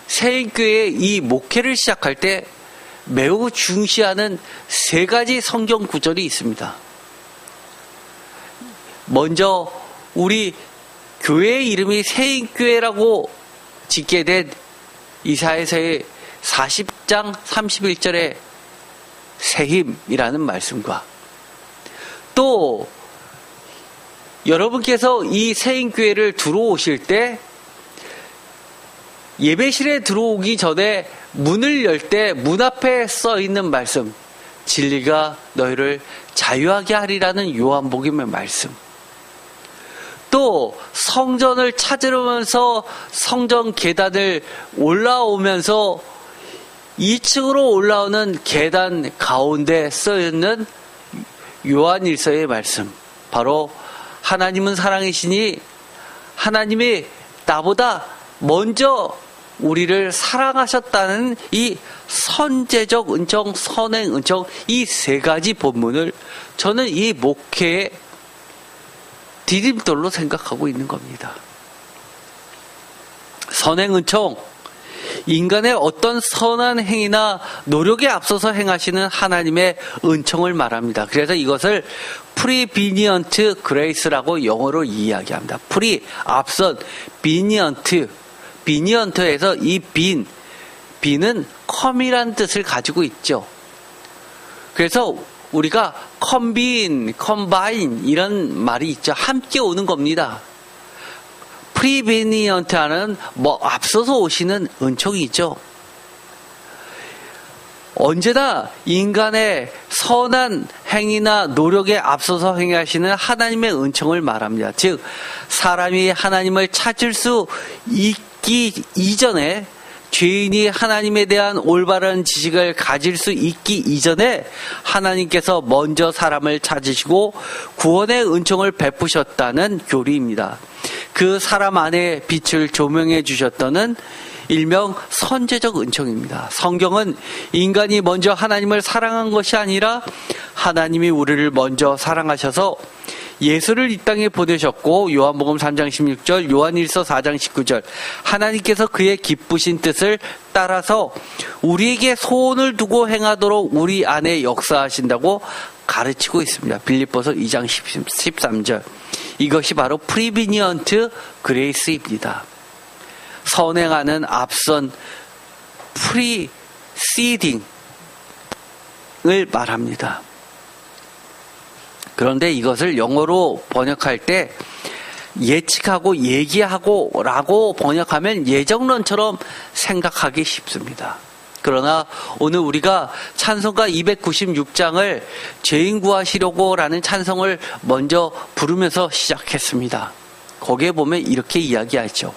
새인교회의 이 목회를 시작할 때 매우 중시하는 3가지 성경 구절이 있습니다. 먼저 우리 교회의 이름이 새인교회라고 짓게 된 이사야서의 40장 31절의 새힘이라는 말씀과 또 여러분께서 이 새인교회를 들어오실 때 예배실에 들어오기 전에 문을 열 때 문 앞에 써 있는 말씀, 진리가 너희를 자유하게 하리라는 요한복음의 말씀, 또 성전을 찾으면서 성전 계단을 올라오면서 2층으로 올라오는 계단 가운데 써있는 요한일서의 말씀, 바로 하나님은 사랑이시니 하나님이 나보다 먼저 우리를 사랑하셨다는 이 선제적 은총, 선행 은총, 이 3가지 본문을 저는 이 목회의 디딤돌로 생각하고 있는 겁니다. 선행 은총, 인간의 어떤 선한 행위나 노력에 앞서서 행하시는 하나님의 은총을 말합니다. 그래서 이것을 프리비니언트 그레이스라고 영어로 이야기합니다. 프리, 앞선, 비니언트, 비니언트에서 이 빈은 컴이란 뜻을 가지고 있죠. 그래서 우리가 컴바인 이런 말이 있죠. 함께 오는 겁니다. 프리비니언트하는 앞서서 오시는 은총이 있죠. 언제나 인간의 선한 행위나 노력에 앞서서 행하시는 하나님의 은총을 말합니다. 즉 사람이 하나님을 찾을 수 있기 이전에, 죄인이 하나님에 대한 올바른 지식을 가질 수 있기 이전에 하나님께서 먼저 사람을 찾으시고 구원의 은총을 베푸셨다는 교리입니다. 그 사람 안에 빛을 조명해 주셨다는 일명 선제적 은총입니다. 성경은 인간이 먼저 하나님을 사랑한 것이 아니라 하나님이 우리를 먼저 사랑하셔서 예수를 이 땅에 보내셨고, 요한복음 3장 16절, 요한일서 4장 19절, 하나님께서 그의 기쁘신 뜻을 따라서 우리에게 소원을 두고 행하도록 우리 안에 역사하신다고 가르치고 있습니다. 빌립보서 2장 13절. 이것이 바로 프리비니언트 그레이스입니다. 선행하는 앞선 프리시딩을 말합니다. 그런데 이것을 영어로 번역할 때 예측하고 얘기하고 라고 번역하면 예정론처럼 생각하기 쉽습니다. 그러나 오늘 우리가 찬송가 296장을 죄인 구하시려고 라는 찬송을 먼저 부르면서 시작했습니다. 거기에 보면 이렇게 이야기하죠.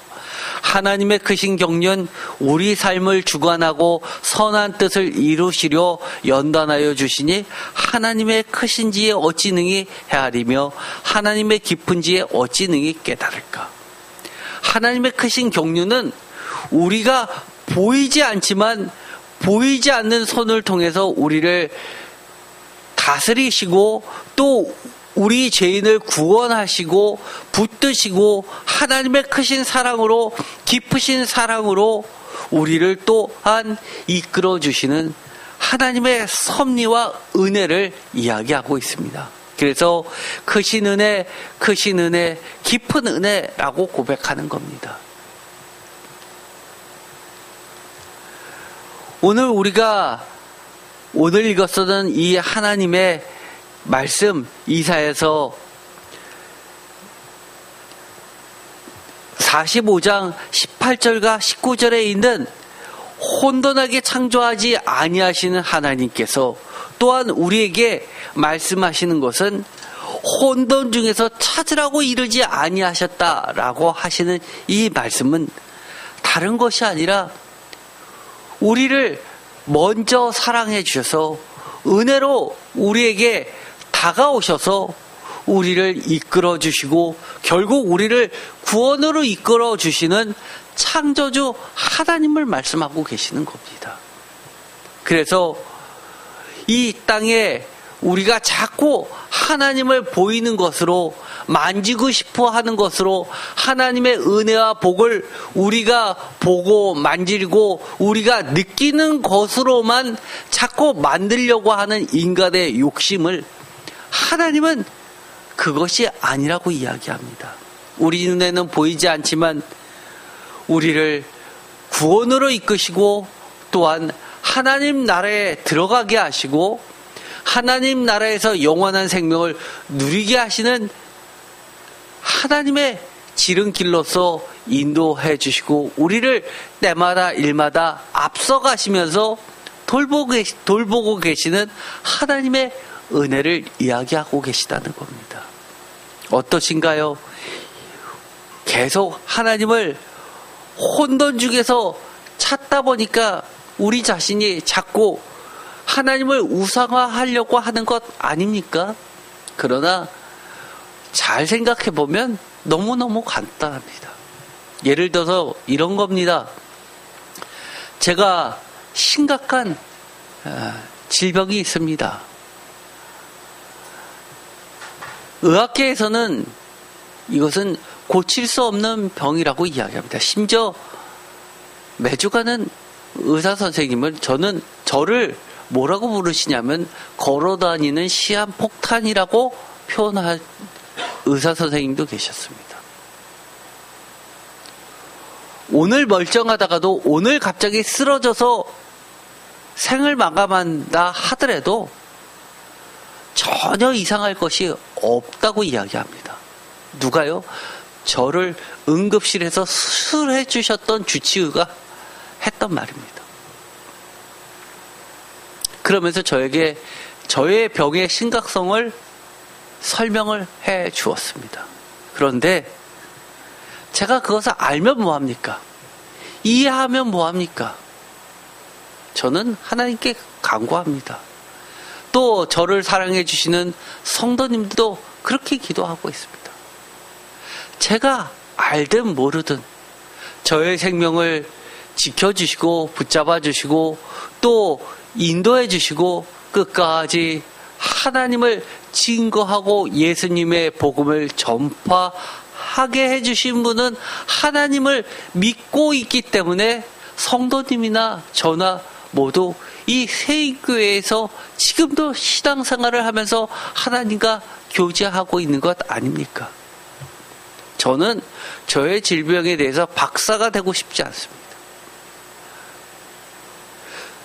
하나님의 크신 경륜 우리 삶을 주관하고 선한 뜻을 이루시려 연단하여 주시니 하나님의 크신지에 어찌 능히 헤아리며 하나님의 깊은지에 어찌 능히 깨달을까. 하나님의 크신 경륜은 우리가 보이지 않지만 보이지 않는 손을 통해서 우리를 다스리시고 또 우리 죄인을 구원하시고 붙드시고 하나님의 크신 사랑으로 깊으신 사랑으로 우리를 또한 이끌어 주시는 하나님의 섭리와 은혜를 이야기하고 있습니다. 그래서 크신 은혜, 크신 은혜, 깊은 은혜라고 고백하는 겁니다. 우리가 오늘 읽었던 이 하나님의 말씀, 이사야서 45장 18절과 19절에 있는 혼돈하게 창조하지 아니하시는 하나님께서 또한 우리에게 말씀하시는 것은 혼돈 중에서 찾으라고 이르지 아니하셨다라고 하시는 이 말씀은 다른 것이 아니라 우리를 먼저 사랑해 주셔서 은혜로 우리에게 다가오셔서 우리를 이끌어 주시고 결국 우리를 구원으로 이끌어 주시는 창조주 하나님을 말씀하고 계시는 겁니다. 그래서 이 땅에 우리가 자꾸 하나님을 보이는 것으로 만지고 싶어 하는 것으로 하나님의 은혜와 복을 우리가 보고 만지고 우리가 느끼는 것으로만 자꾸 만들려고 하는 인간의 욕심을 하나님은 그것이 아니라고 이야기합니다. 우리 눈에는 보이지 않지만 우리를 구원으로 이끄시고 또한 하나님 나라에 들어가게 하시고 하나님 나라에서 영원한 생명을 누리게 하시는 하나님의 지름길로서 인도해 주시고 우리를 때마다 일마다 앞서가시면서 돌보고 계시는 하나님의 은혜를 이야기하고 계시다는 겁니다. 어떠신가요? 계속 하나님을 혼돈 중에서 찾다 보니까 우리 자신이 자꾸 하나님을 우상화하려고 하는 것 아닙니까? 그러나 잘 생각해 보면 너무너무 간단합니다. 예를 들어서 이런 겁니다. 제가 심각한 질병이 있습니다. 의학계에서는 이것은 고칠 수 없는 병이라고 이야기합니다. 심지어 매주 가는 의사 선생님은 저를 뭐라고 부르시냐면 걸어다니는 시한폭탄이라고 표현할 의사 선생님도 계셨습니다. 오늘 멀쩡하다가도 오늘 갑자기 쓰러져서 생을 마감한다 하더라도 전혀 이상할 것이 없다고 이야기합니다. 누가요? 저를 응급실에서 수술해 주셨던 주치의가 했던 말입니다. 그러면서 저에게 저의 병의 심각성을 설명을 해 주었습니다. 그런데 제가 그것을 알면 뭐합니까? 이해하면 뭐합니까? 저는 하나님께 간구합니다. 또 저를 사랑해 주시는 성도님들도 그렇게 기도하고 있습니다. 제가 알든 모르든 저의 생명을 지켜주시고 붙잡아 주시고 또 인도해 주시고 끝까지 하나님을 증거하고 예수님의 복음을 전파하게 해주신 분은 하나님을 믿고 있기 때문에 성도님이나 저나 모두 이 세인교회에서 지금도 신앙생활을 하면서 하나님과 교제하고 있는 것 아닙니까? 저는 저의 질병에 대해서 박사가 되고 싶지 않습니다.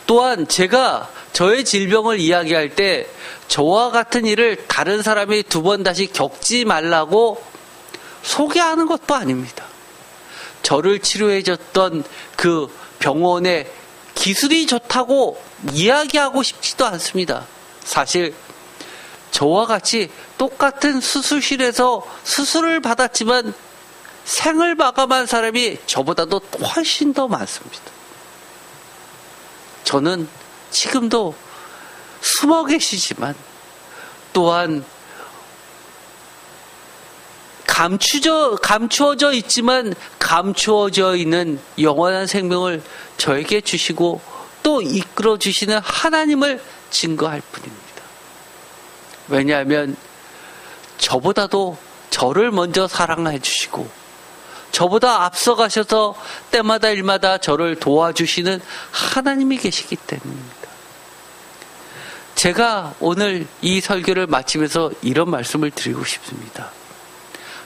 또한 제가 저의 질병을 이야기할 때 저와 같은 일을 다른 사람이 두 번 다시 겪지 말라고 소개하는 것도 아닙니다. 저를 치료해줬던 그 병원의 기술이 좋다고 이야기하고 싶지도 않습니다. 사실 저와 같이 똑같은 수술실에서 수술을 받았지만 생을 마감한 사람이 저보다도 훨씬 더 많습니다. 저는 지금도 숨어 계시지만 또한 감추어져 있지만 감추어져 있는 영원한 생명을 저에게 주시고 또 이끌어 주시는 하나님을 증거할 뿐입니다. 왜냐하면 저보다도 저를 먼저 사랑해 주시고 저보다 앞서가셔서 때마다 일마다 저를 도와주시는 하나님이 계시기 때문입니다. 제가 오늘 이 설교를 마치면서 이런 말씀을 드리고 싶습니다.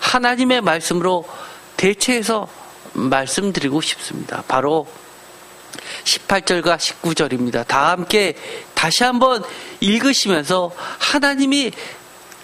하나님의 말씀으로 대체해서 말씀드리고 싶습니다. 바로 18절과 19절입니다. 다 함께 다시 한번 읽으시면서 하나님이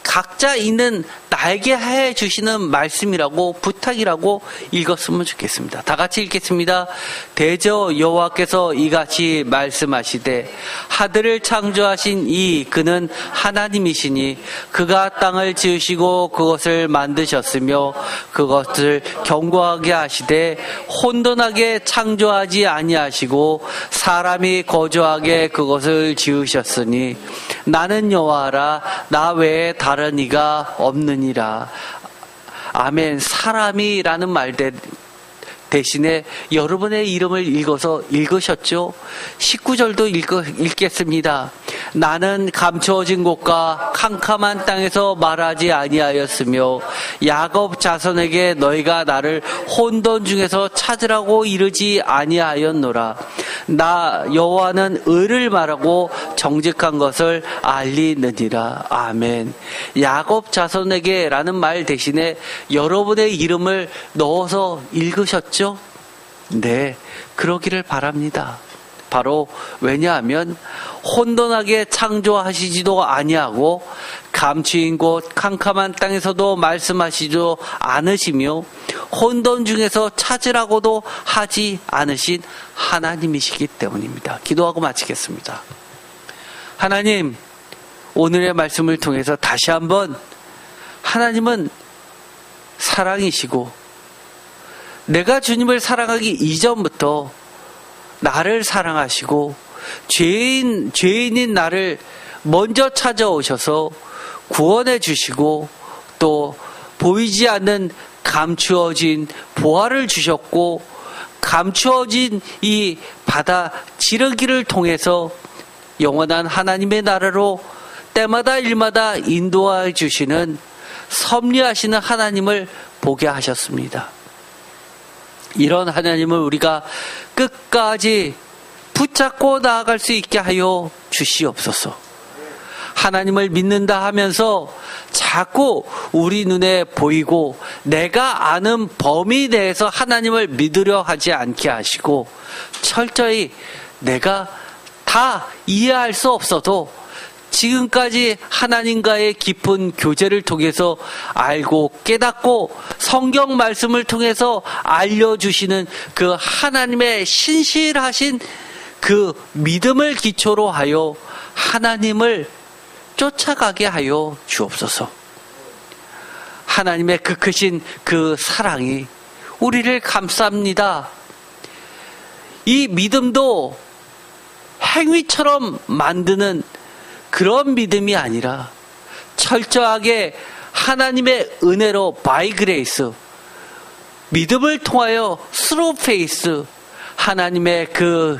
각자 있는 나에게 해 주시는 말씀이라고 부탁이라고 읽었으면 좋겠습니다. 다 같이 읽겠습니다. 대저 여호와께서 이같이 말씀하시되 하늘을 창조하신 이 그는 하나님이시니 그가 땅을 지으시고 그것을 만드셨으며 그것을 견고하게 하시되 혼돈하게 창조하지 아니하시고 사람이 거주하게 그것을 지으셨으니 나는 여호와라 나 외에 다른 이가 없느니라. 아멘. 사람이라는 말 대신에 여러분의 이름을 읽어서 읽으셨죠? 19절도 읽겠습니다. 나는 감추어진 곳과 캄캄한 땅에서 말하지 아니하였으며 야곱 자손에게 너희가 나를 혼돈 중에서 찾으라고 이르지 아니하였노라. 나 여호와는 의를 말하고 정직한 것을 알리느니라. 아멘. 야곱 자손에게 라는 말 대신에 여러분의 이름을 넣어서 읽으셨죠? 네, 그러기를 바랍니다. 바로 왜냐하면 혼돈하게 창조하시지도 아니하고 감추인 곳 캄캄한 땅에서도 말씀하시지도 않으시며 혼돈 중에서 찾으라고도 하지 않으신 하나님이시기 때문입니다. 기도하고 마치겠습니다. 하나님, 오늘의 말씀을 통해서 다시 한번 하나님은 사랑이시고 내가 주님을 사랑하기 이전부터 나를 사랑하시고 죄인인 나를 먼저 찾아오셔서 구원해 주시고 또 보이지 않는 감추어진 보화를 주셨고 감추어진 이 바다 지르기를 통해서 영원한 하나님의 나라로 때마다 일마다 인도해 주시는 섭리하시는 하나님을 보게 하셨습니다. 이런 하나님을 우리가 끝까지 붙잡고 나아갈 수 있게 하여 주시옵소서. 하나님을 믿는다 하면서 자꾸 우리 눈에 보이고 내가 아는 범위 내에서 하나님을 믿으려 하지 않게 하시고 철저히 내가 다 이해할 수 없어도 지금까지 하나님과의 깊은 교제를 통해서 알고 깨닫고 성경 말씀을 통해서 알려주시는 그 하나님의 신실하신 그 믿음을 기초로 하여 하나님을 쫓아가게 하여 주옵소서. 하나님의 그 크신 그 사랑이 우리를 감쌉니다. 이 믿음도 행위처럼 만드는 그런 믿음이 아니라 철저하게 하나님의 은혜로 by grace 믿음을 통하여 스루 페이스, 하나님의 그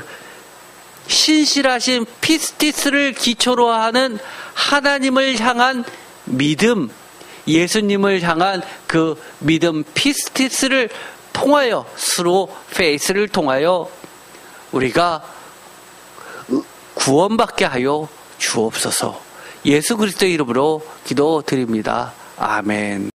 신실하신 피스티스를 기초로 하는 하나님을 향한 믿음, 예수님을 향한 그 믿음 피스티스를 통하여, 스루 페이스를 통하여 우리가 구원받게 하여 주옵소서. 예수 그리스도의 이름으로 기도드립니다. 아멘.